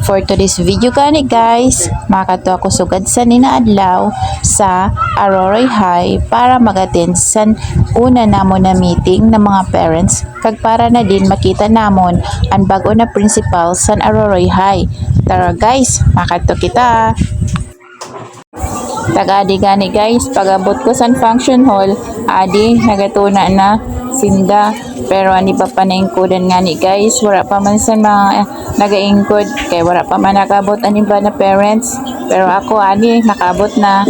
For today's video gani guys, makato ako sugad sa ninaadlaw sa Aurora High para mag-attend sa una namon na meeting ng mga parents kag para na din makita namon ang bago na principal sa Aurora High. Tara guys, makato kita. Tagadi gani guys, pagabot ko sa function hall, adi nagatuna na sinda, pero ani pa panaingkodan nga ni guys, wala pa man sa mga nagaingkod kay wala pa man nakabot ani ba na parents, pero ako ani nakabot na.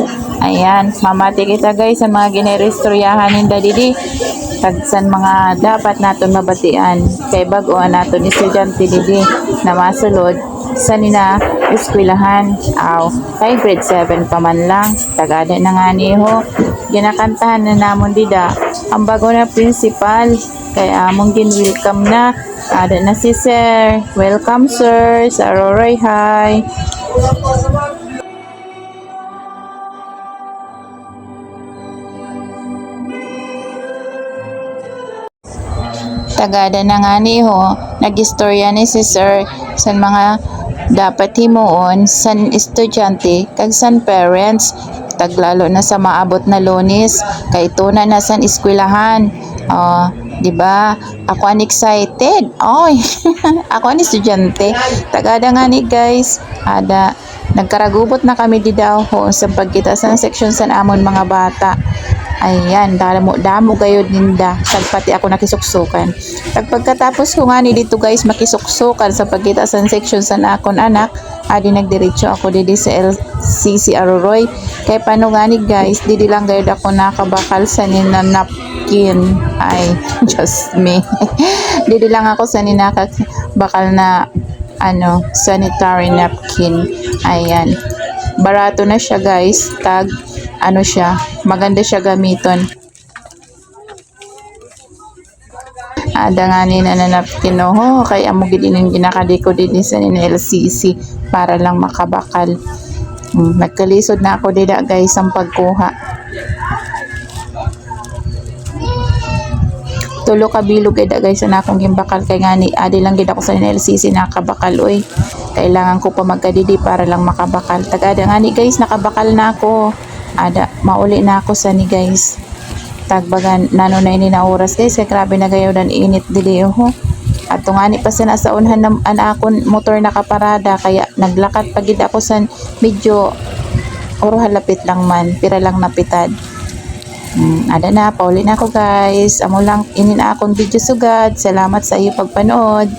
Ayan, mamati kita guys sa mga ginerestoryahan ninda didi tagsan mga dapat naton mabatian kay bag-o naton estudyante didi na masulod sa nina eskwelahan aw kay grade 7 pa man lang tagada na nga niho ginakantahan na namon dida ang bago na principal kay among gin welcome na ada na si sir. Welcome sir sa Aurora High. Tagada na nga niho nagistorya ni si sir sa mga dapat himuon san estudyante kag san parents taglalo na sa maabot na Lunes kay tuna na san eskwelahan. Di ba? Ako an excited. Oy, ako an estudyante. Tagada nga ni guys. Ada nagkaragubot na kami di daw sa pagkita sa section sa amon mga bata. Ayan, damo gayod ninda. Pati ako nakisuksukan. Pagkatapos ko nga ni dito guys makisuksukan sa pagkita sa section sa akon anak, adi nagdiretso ako didi sa LCC Aroroy. Kay paano nga ni guys, didi lang gayod ako nakabakal sa ninanapkin. Ay, just me. Didi lang ako sa ninakabakal na sanitary napkin. Ayan. Barato na siya guys. Tag siya, maganda siya gamiton. Ada nga ni nananapkin kaya amo gid ning ginakadiko din sa LCC para lang makabakal. Nagkalisod na ako dida guys ang pagkuha. Tulo ka bilog eda guys na akong gimbakal kay ngani adi lang gid ako sa LCC nakabakal oy. Kailangan ko pa magkadidi para lang makabakal. Tagada nga ni guys nakabakal na ako. Ada mauli na ako sa ni guys. Tagbagan nano na ini na oras guys kay grabe na gayo dan init dili At tungani pa sa nasa unhan an akon motor nakaparada kaya naglakad pagid ako sa medyo oro halapit lang man pira lang napitad. Ada na pauli na ako guys. Amo lang ini na akong video sugad. Salamat sa iyo pagpanood.